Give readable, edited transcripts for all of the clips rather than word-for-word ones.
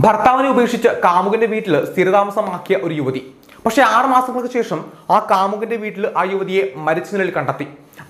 ഭർത്താവിനെ ഉപേക്ഷിച്ച് കാമുകന്റെ വീട്ടിൽ സ്ഥിരതാമസമാക്കിയ ഒരു യുവതി. പക്ഷേ 6 മാസങ്ങൾക്ക് ശേഷം ആ കാമുകന്റെ വീട്ടിൽ ആ യുവതിയെ മരിച്ച നിലയിൽ കണ്ടെത്തി.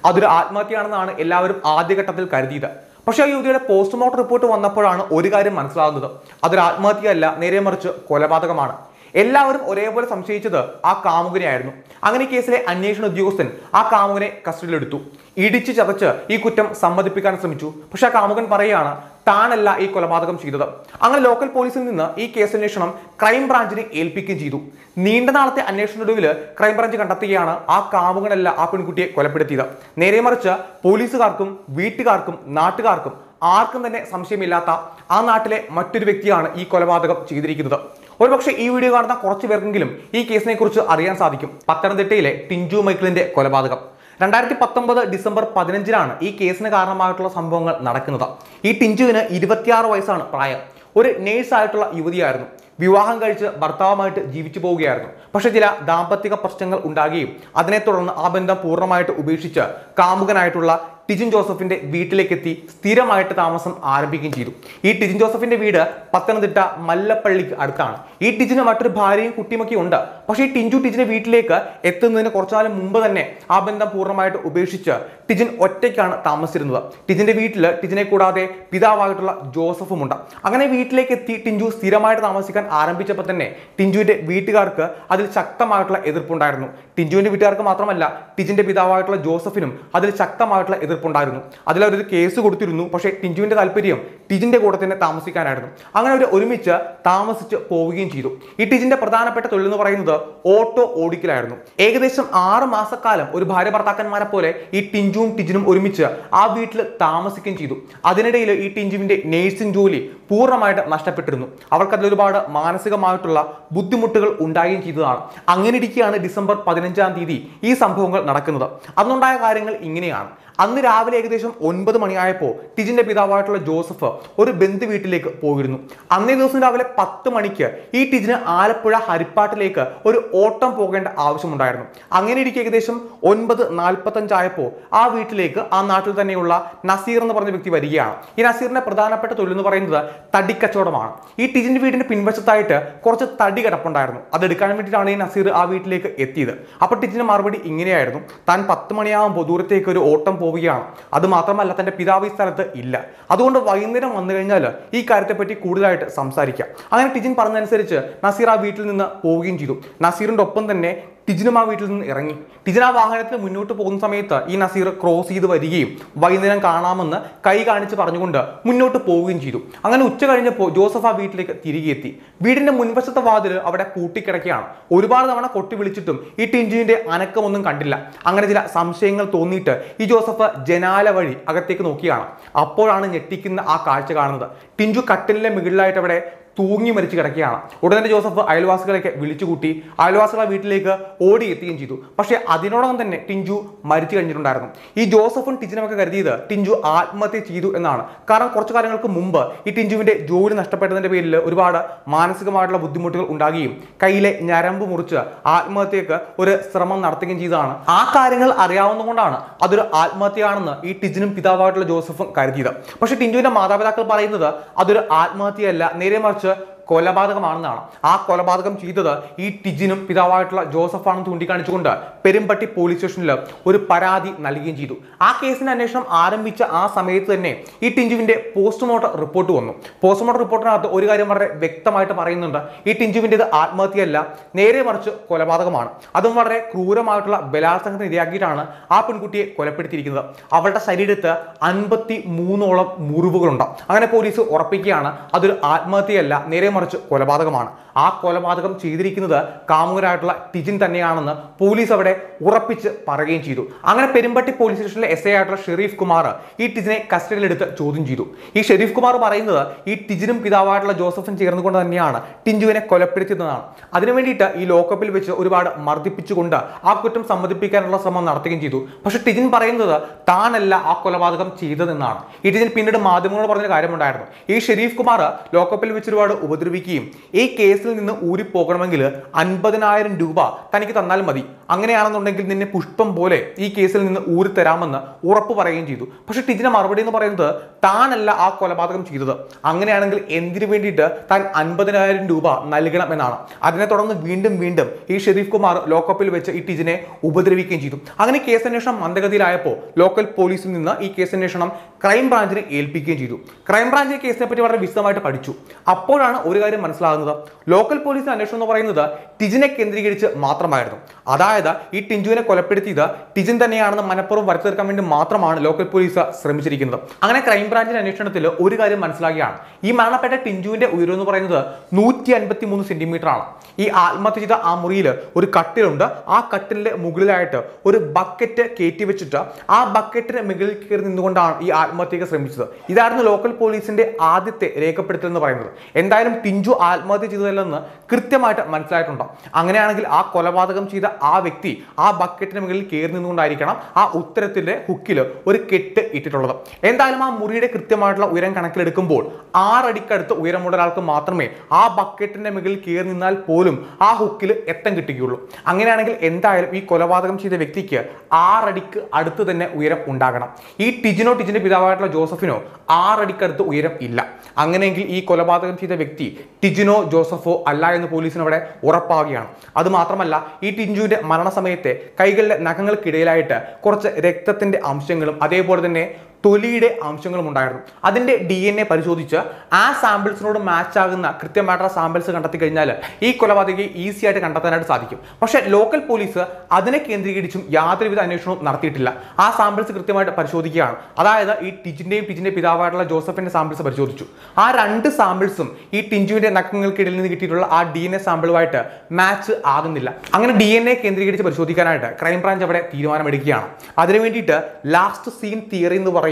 അതൊരു ആത്മഹത്യയാണെന്നാണ് എല്ലാവരും ആദ്യഘട്ടത്തിൽ കരുതിയത്. പക്ഷേ ആ യുവതിയുടെ പോസ്റ്റ്മോർട്ടം റിപ്പോർട്ട് വന്നപ്പോഴാണ് ഒരു കാര്യം മനസ്സിലാകുന്നത്. അതൊരു ആത്മഹത്യയല്ല, നേരെ മറിച്ച് കൊലപാതകമാണ്. എല്ലാവരും ഒരേപോലെ സംശയിച്ചത് ആ കാമുകനെയായിരുന്നു. അങ്ങനെ കേസിലെ അന്വേഷണ ഉദ്യോഗസ്ഥൻ ആ കാമുകനെ കസ്റ്റഡിയിലെടുത്തു. ഇടിച്ച് ചതച്ച് ഈ കുറ്റം സമ്മതിപ്പിക്കാൻ ശ്രമിച്ചു. പക്ഷെ ആ കാമുകൻ പറയുകയാണ് താനല്ല ഈ കൊലപാതകം ചെയ്തത്. അങ്ങനെ ലോക്കൽ പോലീസിൽ നിന്ന് ഈ കേസ് അന്വേഷണം ക്രൈംബ്രാഞ്ചിനെ ഏൽപ്പിക്കുകയും ചെയ്തു. നീണ്ട നാളത്തെ അന്വേഷണത്തിനൊടുവിൽ ക്രൈംബ്രാഞ്ച് കണ്ടെത്തുകയാണ് ആ കാമുകനല്ല ആ പെൺകുട്ടിയെ കൊലപ്പെടുത്തിയത്. നേരെ മറിച്ച് പോലീസുകാർക്കും വീട്ടുകാർക്കും നാട്ടുകാർക്കും ആർക്കും തന്നെ സംശയമില്ലാത്ത ആ നാട്ടിലെ മറ്റൊരു വ്യക്തിയാണ് ഈ കൊലപാതകം ചെയ്തിരിക്കുന്നത്. ഒരുപക്ഷെ ഈ വീഡിയോ കാണുന്ന കുറച്ചു പേർക്കെങ്കിലും ഈ കേസിനെ കുറിച്ച് അറിയാൻ സാധിക്കും. പത്തനംതിട്ടയിലെ ടിഞ്ചു മൈക്കിളിന്റെ കൊലപാതകം 2019 ഡിസംബർ 15-നാണ് ഈ കേസിന് കാരണമായിട്ടുള്ള സംഭവങ്ങൾ നടക്കുന്നത്. ഈ ടിഞ്ചുവിന് 26 വയസ്സാണ് പ്രായം. ഒരു നേഴ്സായിട്ടുള്ള യുവതിയായിരുന്നു. വിവാഹം കഴിച്ച് ഭർത്താവുമായിട്ട് ജീവിച്ചു പോവുകയായിരുന്നു. പക്ഷെ ചില ദാമ്പത്തിക പ്രശ്നങ്ങൾ ഉണ്ടാകുകയും അതിനെ തുടർന്ന് ആ ബന്ധം പൂർണ്ണമായിട്ട് ഉപേക്ഷിച്ച് കാമുകനായിട്ടുള്ള ടിജിൻ ജോസഫിന്റെ വീട്ടിലേക്ക് എത്തി സ്ഥിരമായിട്ട് താമസം ആരംഭിക്കുകയും ചെയ്തു. ഈ ടിജിൻ ജോസഫിന്റെ വീട് പത്തനംതിട്ട മല്ലപ്പള്ളിക്ക് അടുത്താണ്. ഈ ടിജിന് മറ്റൊരു ഭാര്യയും കുട്ടിയുമൊക്കെ ഉണ്ട്. പക്ഷേ ഈ ടിജിന്റെ വീട്ടിലേക്ക് എത്തുന്നതിന് കുറച്ചുനാൾ മുമ്പ് തന്നെ ആ ബന്ധം പൂർണ്ണമായിട്ട് ഉപേക്ഷിച്ച് ടിജിൻ ഒറ്റയ്ക്കാണ് താമസിച്ചിരുന്നത്. ടിജിന്റെ വീട്ടിൽ ടിജിനെ കൂടാതെ പിതാവായിട്ടുള്ള ജോസഫും ഉണ്ട്. അങ്ങനെ വീട്ടിലേക്ക് എത്തി ടിഞ്ചു സ്ഥിരമായിട്ട് താമസിക്കാൻ ആരംഭിച്ചപ്പോൾ തന്നെ ടിഞ്ചുവിന്റെ വീട്ടുകാർക്ക് അതിൽ ശക്തമായിട്ടുള്ള എതിർപ്പുണ്ടായിരുന്നു. ടിഞ്ചുവിന്റെ വീട്ടുകാർക്ക് മാത്രമല്ല, ടിജിന്റെ പിതാവായിട്ടുള്ള ജോസഫിനും അതിൽ ശക്തമായിട്ടുള്ള എതിർപ്പുണ്ടായിരുന്നു. അതിലൊരു കേസ് കൊടുത്തിരുന്നു. പക്ഷേ ടിഞ്ചുവിന്റെ താല്പര്യം ടിജിന്റെ കൂടെ തന്നെ താമസിക്കാനായിരുന്നു. അങ്ങനെ അവർ ഒരുമിച്ച് താമസിച്ച് പോവുകയും ചെയ്തു. ഈ ടിജിന്റെ പ്രധാനപ്പെട്ട തൊഴിൽ എന്ന് പറയുന്നത് ഓട്ടോ ഓടിക്കലായിരുന്നു. ഏകദേശം 6 മാസക്കാലം ഒരു ഭാര്യ ഭർത്താക്കന്മാരെ പോലെ ഈ ടിഞ്ചുവും ടിജിനും ഒരുമിച്ച് ആ വീട്ടിൽ താമസിക്കുകയും ചെയ്തു. അതിനിടയിൽ ഈ ടിഞ്ചുവിന്റെ നേഴ്സിംഗ് ജോലി പൂർണ്ണമായിട്ട് നഷ്ടപ്പെട്ടിരുന്നു. അവർക്ക് അതിലൊരുപാട് മാനസികമായിട്ടുള്ള ബുദ്ധിമുട്ടുകൾ ഉണ്ടാകുകയും ചെയ്തതാണ്. അങ്ങനെ ഇരിക്കുകയാണ് ഡിസംബർ 15-ാം തീയതി ഈ സംഭവങ്ങൾ നടക്കുന്നത്. അന്നുണ്ടായ കാര്യങ്ങൾ ഇങ്ങനെയാണ്. അന്ന് രാവിലെ ഏകദേശം 9 മണിയായപ്പോൾ ടിജിന്റെ പിതാവായിട്ടുള്ള ജോസഫ് ഒരു ബന്ധു വീട്ടിലേക്ക് പോയിരുന്നു. അന്നേ ദിവസം രാവിലെ 10 മണിക്ക് ഈ ടിജിന് ആലപ്പുഴ ഹരിപ്പാട്ടിലേക്ക് ഒരു ഓട്ടം പോകേണ്ട ആവശ്യമുണ്ടായിരുന്നു. അങ്ങനെ ഇരിക്കെ ഏകദേശം 9:45 ആയപ്പോൾ ആ വീട്ടിലേക്ക് ആ നാട്ടിൽ തന്നെയുള്ള നസീർ എന്ന് പറഞ്ഞ വ്യക്തി വരികയാണ്. ഈ നസീറിന്റെ പ്രധാനപ്പെട്ട തൊഴിൽ എന്ന് പറയുന്നത് തടിക്കച്ചവടമാണ്. ഈ ടിജിന്റെ വീടിന്റെ പിൻവശത്തായിട്ട് കുറച്ച് തടി കിടപ്പുണ്ടായിരുന്നു. അതെടുക്കാൻ വേണ്ടിയിട്ടാണ് ഈ നസീർ ആ വീട്ടിലേക്ക് എത്തിയത്. അപ്പോൾ ടിജിന്റെ മറുപടി ഇങ്ങനെയായിരുന്നു: താൻ 10 മണിയാകുമ്പോൾ ദൂരത്തേക്ക് ഒരു ഓട്ടം പോവുകയാണ്. അത് മാത്രമല്ല, തന്റെ പിതാവ് ഈ സ്ഥലത്ത് ഇല്ല. അതുകൊണ്ട് വൈകുന്നേരം വന്നു കഴിഞ്ഞാൽ ഈ കാര്യത്തെപ്പറ്റി കൂടുതലായിട്ട് സംസാരിക്കാം. അങ്ങനെ ടിജിൻ പറഞ്ഞതനുസരിച്ച് നസീർ ആ വീട്ടിൽ നിന്ന് പോവുകയും ചെയ്തു. നസീറിന്റെ ഒപ്പം തന്നെ ടിജിനും ആ വീട്ടിൽ നിന്ന് ഇറങ്ങി. ടിജിൻ ആ വാഹനത്തിൽ മുന്നോട്ട് പോകുന്ന സമയത്ത് ഈ നസീർ ക്രോസ് ചെയ്ത് വരികയും വൈകുന്നേരം കാണാമെന്ന് കൈ കാണിച്ച് പറഞ്ഞുകൊണ്ട് മുന്നോട്ട് പോവുകയും ചെയ്തു. അങ്ങനെ ഉച്ച കഴിഞ്ഞപ്പോൾ ജോസഫ് ആ വീട്ടിലേക്ക് തിരികെ എത്തി. വീടിന്റെ മുൻവശത്തെ വാതിൽ അവിടെ കൂട്ടിക്കിടക്കുകയാണ്. ഒരുപാട് തവണ കൊട്ടി വിളിച്ചിട്ടും ഈ ടിഞ്ചുവിന്റെ അനക്കമൊന്നും കണ്ടില്ല. അങ്ങനെ ചില സംശയങ്ങൾ തോന്നിയിട്ട് ഈ ജോസഫ് ജനാല വഴി അകത്തേക്ക് നോക്കിയാണ്. അപ്പോഴാണ് ഞെട്ടിക്കുന്ന ആ കാഴ്ച കാണുന്നത്. ടിഞ്ചു കട്ടിലിന്റെ മുകളിലായിട്ട് അവിടെ തൂങ്ങി മരിച്ചു കിടക്കുകയാണ്. ഉടനെ ജോസഫ് അയൽവാസികളെയൊക്കെ വിളിച്ചുകൂട്ടി. അയൽവാസികളെ വീട്ടിലേക്ക് ഓടിയെത്തുകയും ചെയ്തു. പക്ഷേ അതിനോടകം തന്നെ ടിഞ്ചു മരിച്ചു കഴിഞ്ഞിട്ടുണ്ടായിരുന്നു. ഈ ജോസഫും ടിജിനുമൊക്കെ കരുതിയത് ടിഞ്ചു ആത്മഹത്യ ചെയ്തു എന്നാണ്. കാരണം കുറച്ചു കാലങ്ങൾക്ക് മുമ്പ് ഈ ടിഞ്ചുവിന്റെ ജോലി നഷ്ടപ്പെട്ടതിന്റെ പേരിൽ ഒരുപാട് മാനസികമായിട്ടുള്ള ബുദ്ധിമുട്ടുകൾ ഉണ്ടാകുകയും കയ്യിലെ ഞരമ്പ് മുറിച്ച് ആത്മഹത്യക്ക് ഒരു ശ്രമം നടത്തുകയും ചെയ്തതാണ്. ആ കാര്യങ്ങൾ അറിയാവുന്നതുകൊണ്ടാണ് അതൊരു ആത്മഹത്യയാണെന്ന് ഈ ടിജിനും പിതാവായിട്ടുള്ള ജോസഫും കരുതിയത്. പക്ഷേ ടിഞ്ചുവിന്റെ മാതാപിതാക്കൾ പറയുന്നത് അതൊരു ആത്മഹത്യയല്ല, നേരെ മറിച്ച് കൊലപാതകമാണെന്നാണ്. ആ കൊലപാതകം ചെയ്തത് ഈ ടിജിനും പിതാവായിട്ടുള്ള ജോസഫാണെന്ന് ചൂണ്ടിക്കാണിച്ചുകൊണ്ട് പെരുമ്പട്ടി പോലീസ് സ്റ്റേഷനിൽ ഒരു പരാതി നൽകുകയും ചെയ്തു. ആ കേസിന്റെ അന്വേഷണം ആരംഭിച്ച ആ സമയത്ത് തന്നെ ഈ ടിഞ്ചുവിന്റെ പോസ്റ്റ്മോർട്ടം റിപ്പോർട്ട് വന്നു. പോസ്റ്റ്മോർട്ടം റിപ്പോർട്ടിനകത്ത് ഒരു കാര്യം വളരെ വ്യക്തമായിട്ട് പറയുന്നുണ്ട്: ഈ ടിഞ്ചുവിൻ്റെത് ആത്മഹത്യയല്ല, നേരെ മറിച്ച് കൊലപാതകമാണ്. അതും വളരെ ക്രൂരമായിട്ടുള്ള ബലാത്സംഗത്തിന് ഇരയാക്കിയിട്ടാണ് ആ പെൺകുട്ടിയെ കൊലപ്പെടുത്തിയിരിക്കുന്നത്. അവളുടെ ശരീരത്ത് 53ഓളം മുറിവുകളുണ്ട്. അങ്ങനെ പോലീസ് ഉറപ്പിക്കുകയാണ് അതൊരു ആത്മഹത്യയല്ല, നേരെ മറിച്ച് കൊലപാതകമാണ്. ആ കൊലപാതകം ചെയ്തിരിക്കുന്നത് കാമുകനായിട്ടുള്ള ടിജിൻ തന്നെയാണെന്ന് പോലീസ് അവിടെ ഉറപ്പിച്ച് പറയുകയും ചെയ്തു. അങ്ങനെ പെരുമ്പട്ടി പോലീസ് സ്റ്റേഷനിലെ SI ആയിട്ടുള്ള ഷെരീഫ് കുമാർ ഈ ടിജിനെ കസ്റ്റഡിയിലെടുത്ത് ചോദ്യം ചെയ്തു. ഈ ഷെരീഫ് കുമാർ പറയുന്നത് ഈ ടിജിനും പിതാവായിട്ടുള്ള ജോസഫും ചേർന്നുകൊണ്ട് തന്നെയാണ് ടിഞ്ചുവിനെ കൊലപ്പെടുത്തിയതെന്നാണ്. അതിനു വേണ്ടിയിട്ട് ഈ ലോക്കപ്പിൽ വെച്ച് ഒരുപാട് മർദ്ദിപ്പിച്ചുകൊണ്ട് ആ കുറ്റം സമ്മതിപ്പിക്കാനുള്ള ശ്രമം നടത്തുകയും ചെയ്തു. പക്ഷെ ടിജിൻ പറയുന്നത് താനല്ല ആ കൊലപാതകം ചെയ്തതെന്നാണ്. ഈ ടിജിൻ പിന്നീട് മാധ്യമങ്ങളോട് പറഞ്ഞ കാര്യമുണ്ടായിരുന്നു. ഈ ഷെരീഫ് കുമാർ ലോക്കപ്പിൽ വെച്ച് ഒരുപാട് ഉപദ്രവിക്കുകയും ഈ കേസിൽ കേസിൽ നിന്ന് ഊരിപ്പോകണമെങ്കിൽ 50,000 രൂപ തനിക്ക് തന്നാൽ മതി, അങ്ങനെയാണെന്നുണ്ടെങ്കിൽ നിന്നെ പുഷ്പം പോലെ ഈ കേസിൽ നിന്ന് ഊരി തരാമെന്ന് ഉറപ്പ് പറയുകയും ചെയ്തു. പക്ഷെ ടിജിന്റെ മറുപടി എന്ന് പറയുന്നത് താനല്ല ആ കൊലപാതകം ചെയ്തത്, അങ്ങനെയാണെങ്കിൽ എന്തിനു വേണ്ടിയിട്ട് താൻ 50,000 രൂപ നൽകണം എന്നാണ്. അതിനെ തുടർന്ന് വീണ്ടും വീണ്ടും ഈ ഷെരീഫ് കുമാർ ലോക്കപ്പിൽ വെച്ച് ഈ ടിജിനെ ഉപദ്രവിക്കുകയും ചെയ്തു. അങ്ങനെ കേസന്വേഷണം മന്ദഗതിയിലായപ്പോൾ ലോക്കൽ പോലീസിൽ നിന്ന് ഈ കേസന്വേഷണം ക്രൈംബ്രാഞ്ചിനെ ഏൽപ്പിക്കുകയും ചെയ്തു. ക്രൈംബ്രാഞ്ച് ഈ കേസിനെ പറ്റി വളരെ വിശദമായിട്ട് പഠിച്ചു. അപ്പോഴാണ് ഒരു കാര്യം മനസ്സിലാകുന്നത്, ലോക്കൽ പോലീസിന്റെ അന്വേഷണം എന്ന് പറയുന്നത് ടിജിനെ കേന്ദ്രീകരിച്ച് മാത്രമായിരുന്നു. അതായത് ഈ ടിഞ്ചുവിനെ കൊലപ്പെടുത്തിയത് ടിജിൻ തന്നെയാണെന്ന് മനഃപൂർവ്വം വരുത്തി തീർക്കാൻ വേണ്ടി മാത്രമാണ് ലോക്കൽ പോലീസ് ശ്രമിച്ചിരിക്കുന്നത്. അങ്ങനെ ക്രൈംബ്രാഞ്ചിന്റെ അന്വേഷണത്തിൽ ഒരു കാര്യം മനസ്സിലാക്കുകയാണ്, ഈ മരണപ്പെട്ട ടിഞ്ചുവിന്റെ ഉയരം എന്ന് പറയുന്നത് 153 സെന്റിമീറ്റർ ആണ്. ഈ ആത്മഹത്യ ചെയ്ത ആ മുറിയിൽ ഒരു കട്ടിലുണ്ട്, ആ കട്ടിലിന്റെ മുകളിലായിട്ട് ഒരു ബക്കറ്റ് കയറ്റി വെച്ചിട്ട് ആ ബക്കറ്റിന് മുകളിൽ കയറി നിന്നുകൊണ്ടാണ് ഈ ആത്മഹത്യക്ക് ശ്രമിച്ചത്. ഇതായിരുന്നു ലോക്കൽ പോലീസിന്റെ ആദ്യത്തെ രേഖപ്പെടുത്തൽ എന്ന് പറയുന്നത്. എന്തായാലും ടിഞ്ചു ആത്മഹത്യ ചെയ്തതല്ലെന്ന് കൃത്യമായിട്ട് മനസ്സിലായിട്ടുണ്ട്. അങ്ങനെയാണെങ്കിൽ ആ കൊലപാതകം ചെയ്ത ആ വ്യക്തി ആ ബക്കറ്റിന് മുകളിൽ കയറി നിന്നുകൊണ്ടായിരിക്കണം ആ ഉത്തരത്തിന്റെ ഹുക്കിൽ ഒരു കെട്ട് ഇട്ടിട്ടുള്ളത്. എന്തായാലും ആ മുറിയുടെ കൃത്യമായിട്ടുള്ള ഉയരം കണക്കിലെടുക്കുമ്പോൾ 6 അടിക്കടുത്ത് ഉയരമുള്ള ഒരാൾക്ക് മാത്രമേ ആ ബക്കറ്റിന്റെ മുകളിൽ കയറി നിന്നാൽ പോലും ആ ഹുക്കിൽ എത്താൻ കിട്ടുകയുള്ളൂ. അങ്ങനെയാണെങ്കിൽ എന്തായാലും ഈ കൊലപാതകം ചെയ്ത വ്യക്തിക്ക് 6 അടിക്ക് അടുത്ത് തന്നെ ഉയരം ഉണ്ടാകണം. ഈ ടിജിന്റെ പിതാവായിട്ടുള്ള ജോസഫിനോ 6 അടിക്കടുത്ത് ഉയരം ഇല്ല. അങ്ങനെയെങ്കിൽ ഈ കൊലപാതകം ചെയ്ത വ്യക്തി ടിജിനോ ജോസഫോ അല്ല എന്ന് പോലീസിന് അവിടെ ഉറപ്പാവുകയാണ്. അത് മാത്രമല്ല, ഈ ടിഞ്ചുവിന്റെ മരണസമയത്തെ കൈകളിലെ നഖങ്ങൾക്കിടയിലായിട്ട് കുറച്ച് രക്തത്തിന്റെ അംശങ്ങളും അതേപോലെ തന്നെ തൊലിയുടെ അംശങ്ങളും ഉണ്ടായിരുന്നു. അതിന്റെ DNA പരിശോധിച്ച് ആ സാമ്പിൾസിനോട് മാച്ച് ആകുന്ന കൃത്യമായിട്ടുള്ള സാമ്പിൾസ് കണ്ടെത്തി കഴിഞ്ഞാൽ ഈ കൊലപാതകയെ ഈസി ആയിട്ട് കണ്ടെത്താനായിട്ട് സാധിക്കും. പക്ഷേ ലോക്കൽ പോലീസ് അതിനെ കേന്ദ്രീകരിച്ചും യാതൊരുവിധ അന്വേഷണവും നടത്തിയിട്ടില്ല. ആ സാമ്പിൾസ് കൃത്യമായിട്ട് പരിശോധിക്കുകയാണ്. അതായത് ഈ ടിജിന്റെ പിതാവായിട്ടുള്ള ജോസഫിന്റെ സാമ്പിൾസ് പരിശോധിച്ചു. ആ 2 സാമ്പിൾസും ഈ ടിഞ്ചുവിന്റെ നഖങ്ങൾക്കിടയിൽ നിന്ന് കിട്ടിയിട്ടുള്ള ആ DNA സാമ്പിളുമായിട്ട് മാച്ച് ആകുന്നില്ല. അങ്ങനെ DNA കേന്ദ്രീകരിച്ച് പരിശോധിക്കാനായിട്ട് ക്രൈംബ്രാഞ്ച് അവിടെ തീരുമാനമെടുക്കുകയാണ്. അതിനു വേണ്ടിയിട്ട് ലാസ്റ്റ് സീൻ തിയറി എന്ന് പറയുന്ന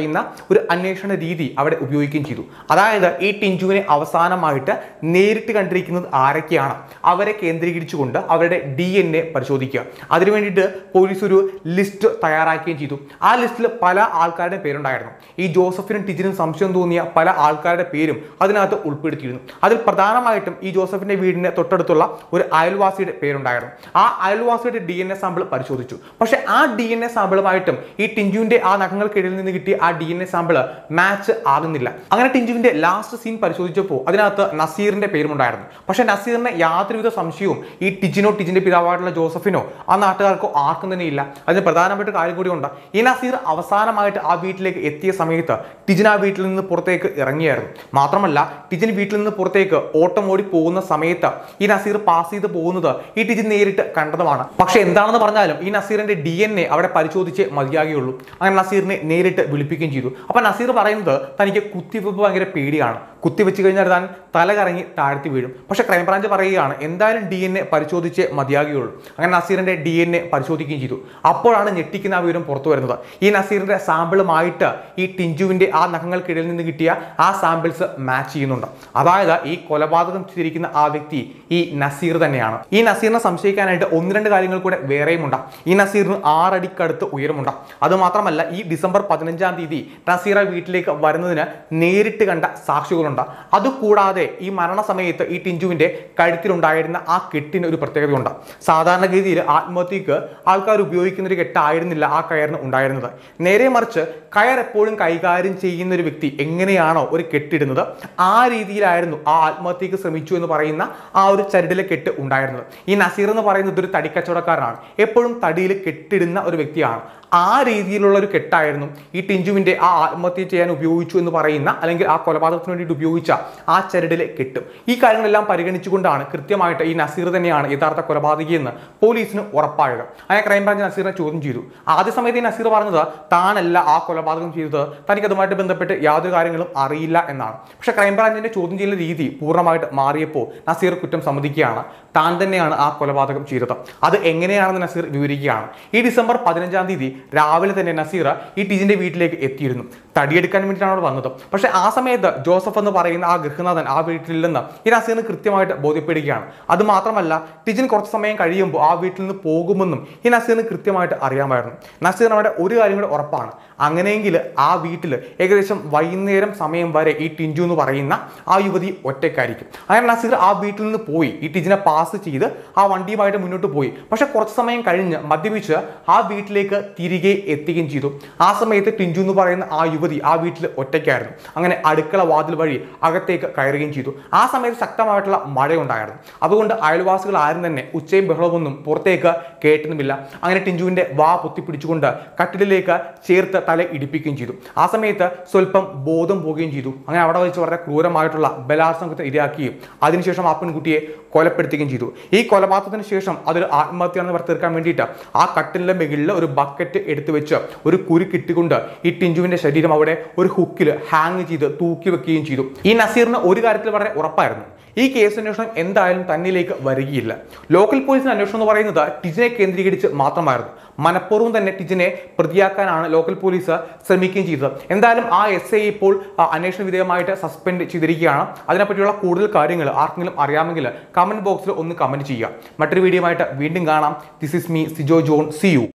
ഒരു അന്വേഷണ രീതി അവിടെ ഉപയോഗിക്കുകയും ചെയ്തു. അതായത് ഈ ടിഞ്ചുവിനെ അവസാനമായിട്ട് നേരിട്ട് കണ്ടിരിക്കുന്നത് ആരൊക്കെയാണ് അവരെ കേന്ദ്രീകരിച്ചുകൊണ്ട് അവരുടെ DNA പരിശോധിക്കുക. അതിനു വേണ്ടിയിട്ട് പോലീസ് ഒരു ലിസ്റ്റ് തയ്യാറാക്കുകയും ചെയ്തു. ആ ലിസ്റ്റിൽ പല ആൾക്കാരുടെ പേരുണ്ടായിരുന്നു. ഈ ജോസഫിനും ടിജിനും സംശയം തോന്നിയ പല ആൾക്കാരുടെ പേരും അതിനകത്ത് ഉൾപ്പെടുത്തിയിരുന്നു. അതിൽ പ്രധാനമായിട്ടും ഈ ജോസഫിന്റെ വീടിന് തൊട്ടടുത്തുള്ള ഒരു അയൽവാസിയുടെ പേരുണ്ടായിരുന്നു. ആ അയൽവാസിയുടെ DNA സാമ്പിൾ പരിശോധിച്ചു. പക്ഷെ ആ DNA സാമ്പിളുമായിട്ടും ഈ ടിഞ്ചുവിന്റെ ആ നഖങ്ങൾക്കിടയിൽ നിന്ന് കിട്ടിയ ആ DNA സാമ്പിൾ മാച്ച് ആകുന്നില്ല. അങ്ങനെ ടിഞ്ചുവിന്റെ ലാസ്റ്റ് സീൻ പരിശോധിച്ചപ്പോൾ അതിനകത്ത് നസീറിന്റെ പേരുമുണ്ടായിരുന്നു. പക്ഷെ നസീറിന് യാതൊരുവിധ സംശയവും ഈ ടിജിന്റെ പിതാവായിട്ടുള്ള ജോസഫിനോ ആ നാട്ടുകാർക്കോ ആർക്കും തന്നെ ഇല്ല. അതിന് പ്രധാനപ്പെട്ട കാര്യം കൂടി ഉണ്ട്. ഈ നസീർ അവസാനമായിട്ട് ആ വീട്ടിലേക്ക് എത്തിയ സമയത്ത് ടിജിൻ ആ വീട്ടിൽ നിന്ന് പുറത്തേക്ക് ഇറങ്ങിയായിരുന്നു. മാത്രമല്ല, ടിജിൻ വീട്ടിൽ നിന്ന് പുറത്തേക്ക് ഓട്ടം ഓടി പോകുന്ന സമയത്ത് ഈ നസീർ പാസ് ചെയ്ത് പോകുന്നത് ഈ ടിജിൻ നേരിട്ട് കണ്ടതുമാണ്. പക്ഷെ എന്താണെന്ന് പറഞ്ഞാലും ഈ നസീറിന്റെ DNA അവിടെ പരിശോധിച്ചേ മതിയാകുകയുള്ളൂ. അങ്ങനെ നസീറിനെ നേരിട്ട് വിളിപ്പിക്കുകയും ചെയ്തു. അപ്പൊ നസീർ പറയുന്നത് തനിക്ക് കുത്തിവെപ്പ് ഭയങ്കര പേടിയാണ്, കുത്തിവെച്ച് കഴിഞ്ഞാൽ താൻ തല കറങ്ങി താഴ്ത്തി വീഴും. പക്ഷെ ക്രൈംബ്രാഞ്ച് പറയുകയാണ് എന്തായാലും DNA പരിശോധിച്ചേ മതിയാകുകയുള്ളൂ. അങ്ങനെ നസീറിന്റെ DNA പരിശോധിക്കുകയും ചെയ്തു. അപ്പോഴാണ് ഞെട്ടിക്കുന്ന ആ വിവരം പുറത്തു വരുന്നത്. ഈ നസീറിന്റെ സാമ്പിളുമായിട്ട് ഈ ടിഞ്ചുവിന്റെ ആ നഖങ്ങൾക്കിടയിൽ നിന്ന് കിട്ടിയ ആ സാമ്പിൾസ് മാച്ച് ചെയ്യുന്നുണ്ട്. അതായത് ഈ കൊലപാതകം ചെയ്തിരിക്കുന്ന ആ വ്യക്തി ഈ നസീർ തന്നെയാണ്. ഈ നസീറിനെ സംശയിക്കാനായിട്ട് 1-2 കാര്യങ്ങൾ കൂടെ വേറെയുമുണ്ട്. ഈ നസീറിന് 6 അടിക്കടുത്ത് ഉയരമുണ്ട്. അത് മാത്രമല്ല, ഈ ഡിസംബർ 15-ാം തീയതി നസീറ വീട്ടിലേക്ക് വരുന്നതിന് നേരിട്ട് കണ്ട സാക്ഷികളുണ്ട്. അതുകൂടാതെ ഈ മരണസമയത്ത് ഈ ടിഞ്ചുവിന്റെ കഴുത്തിലുണ്ടായിരുന്ന ആ കെട്ടിന് ഒരു പ്രത്യേകതയുണ്ട്. സാധാരണഗതിയിൽ ആത്മഹത്യക്ക് ആൾക്കാർ ഉപയോഗിക്കുന്ന ഒരു കെട്ടായിരുന്നില്ല ആ കയറിന് ഉണ്ടായിരുന്നത്. നേരെ മറിച്ച് കയർ എപ്പോഴും കൈകാര്യം ചെയ്യുന്ന ഒരു വ്യക്തി എങ്ങനെയാണോ ഒരു കെട്ടിടുന്നത് ആ രീതിയിലായിരുന്നു ആ ആത്മഹത്യക്ക് ശ്രമിച്ചു എന്ന് പറയുന്ന ആ ഒരു ചരടിലെ കെട്ട് ഉണ്ടായിരുന്നത്. ഈ നസീർ എന്ന് പറയുന്നത് ഒരു തടിക്കച്ചവടക്കാരനാണ്, എപ്പോഴും തടിയിൽ കെട്ടിടുന്ന ഒരു വ്യക്തിയാണ്. ആ രീതിയിലുള്ള ഒരു കെട്ടായിരുന്നു ഈ ടിഞ്ചുവിന്റെ ആ ആത്മഹത്യ ചെയ്യാൻ ഉപയോഗിച്ചു എന്ന് പറയുന്ന, അല്ലെങ്കിൽ ആ കൊലപാതകത്തിന് വേണ്ടിയിട്ട് ഉപയോഗിച്ച ആ ചരടിലെ കെട്ട്. ഈ കാര്യങ്ങളെല്ലാം പരിഗണിച്ചുകൊണ്ടാണ് കൃത്യമായിട്ട് ഈ നസീർ തന്നെയാണ് യഥാർത്ഥ കൊലപാതകിയെന്ന് പോലീസിന് ഉറപ്പായത്. അങ്ങനെ ക്രൈംബ്രാഞ്ച് നസീറിനെ ചോദ്യം ചെയ്തു. ആദ്യ സമയത്ത് ഈ നസീർ പറഞ്ഞത് താനല്ല ആ കൊലപാതകം ചെയ്തത്, തനിക്ക് അതുമായിട്ട് ബന്ധപ്പെട്ട് യാതൊരു കാര്യങ്ങളും അറിയില്ല എന്നാണ്. പക്ഷെ ക്രൈംബ്രാഞ്ചിന്റെ ചോദ്യം ചെയ്യുന്ന രീതി പൂർണ്ണമായിട്ട് മാറിയപ്പോൾ നസീർ കുറ്റം സമ്മതിക്കുകയാണ്, താൻ തന്നെയാണ് ആ കൊലപാതകം ചെയ്തത്. അത് എങ്ങനെയാണെന്ന് നസീർ വിവരിക്കുകയാണ്. ഈ ഡിസംബർ 15-ാം തീയതി രാവിലെ തന്നെ നസീർ ഈ ടിജിന്റെ വീട്ടിലേക്ക് എത്തിയിരുന്നു. തടിയെടുക്കാൻ വേണ്ടിയിട്ടാണ് അവിടെ വന്നത്. പക്ഷെ ആ സമയത്ത് ജോസഫ് എന്ന് പറയുന്ന ആ ഗൃഹനാഥൻ ആ വീട്ടിൽ നിന്ന് ഈ നസീറിന് കൃത്യമായിട്ട് ബോധ്യപ്പെടുകയാണ്. അത് മാത്രമല്ല, ടിജിൻ കുറച്ച് സമയം കഴിയുമ്പോൾ ആ വീട്ടിൽ നിന്ന് പോകുമെന്നും ഈ നസീറിന് കൃത്യമായിട്ട് അറിയാമായിരുന്നു. നസീറിന് അവിടെ ഒരു കാര്യം കൂടെ ഉറപ്പാണ്, അങ്ങനെയെങ്കിൽ ആ വീട്ടിൽ ഏകദേശം വൈകുന്നേരം സമയം വരെ ഈ ടിഞ്ചു എന്ന് പറയുന്ന ആ യുവതി ഒറ്റയ്ക്കായിരിക്കും. അങ്ങനെ നസീർ ആ വീട്ടിൽ നിന്ന് പോയി ഈ ടിജിനെ പാസ് ചെയ്ത് ആ വണ്ടിയുമായിട്ട് മുന്നോട്ട് പോയി. പക്ഷെ കുറച്ച് സമയം കഴിഞ്ഞ് മദ്യപിച്ച് ആ വീട്ടിലേക്ക് തിരികെ എത്തുകയും ചെയ്തു. ആ സമയത്ത് ടിഞ്ചു എന്ന് പറയുന്ന ആ യുവതി ആ വീട്ടിൽ ഒറ്റയ്ക്കായിരുന്നു. അങ്ങനെ അടുക്കള വാതിൽ വഴി അകത്തേക്ക് കയറുകയും ചെയ്തു. ആ സമയത്ത് ശക്തമായിട്ടുള്ള മഴയുണ്ടായിരുന്നു. അതുകൊണ്ട് അയൽവാസികൾ ആരും തന്നെ ഉച്ചയും ബഹളമൊന്നും പുറത്തേക്ക് കേട്ടുന്നുമില്ല. അങ്ങനെ ടിഞ്ചുവിന്റെ വാ പൊത്തിപ്പിടിച്ചുകൊണ്ട് കട്ടിലേക്ക് ചേർത്ത് തല ഇടിപ്പിക്കുകയും ചെയ്തു. ആ സമയത്ത് സ്വല്പം ബോധം പോവുകയും ചെയ്തു. അങ്ങനെ അവിടെ വെച്ച് വളരെ ക്രൂരമായിട്ടുള്ള ബലാത്സംഗത്തിന് ഇരയാക്കുകയും അതിനുശേഷം ആ പെൺകുട്ടിയെ കൊലപ്പെടുത്തുകയും ചെയ്തു. ഈ കൊലപാതകത്തിന് ശേഷം അതൊരു ആത്മഹത്യയാണെന്ന് തീർക്കാൻ വേണ്ടിയിട്ട് ആ കട്ടിലിന്റെ മുകളിൽ ഒരു ബക്കറ്റ് എടുത്തു വെച്ച് ഒരു കുരു കിട്ടിക്കൊണ്ട് ഈ ടിഞ്ചുവിന്റെ ശരീരം അവിടെ ഒരു ഹുക്കിൽ ഹാങ് ചെയ്ത് തൂക്കി വെക്കുകയും ചെയ്തു. ഈ നസീറിന് ഒരു കാര്യത്തിൽ വളരെ ഉറപ്പായിരുന്നു, ഈ കേസ് അന്വേഷണം എന്തായാലും തന്നിലേക്ക് വരികയില്ല. ലോക്കൽ പോലീസിന്റെ അന്വേഷണം എന്ന് പറയുന്നത് ടിജിനെ കേന്ദ്രീകരിച്ച് മാത്രമായിരുന്നു. മനഃപൂർവ്വം തന്നെ ടിജിനെ പ്രതിയാക്കാനാണ് ലോക്കൽ പോലീസ് ശ്രമിക്കുകയും ചെയ്തത്. എന്തായാലും ആ SI ഇപ്പോൾ അന്വേഷണ വിധേയമായിട്ട് സസ്പെൻഡ് ചെയ്തിരിക്കുകയാണ്. അതിനെപ്പറ്റിയുള്ള കൂടുതൽ കാര്യങ്ങൾ ആർക്കെങ്കിലും അറിയാമെങ്കിൽ കമന്റ് ബോക്സിൽ ഒന്ന് കമന്റ് ചെയ്യുക. മറ്റൊരു വീഡിയോ ആയിട്ട് വീണ്ടും കാണാം. This is me Sijo John. See U.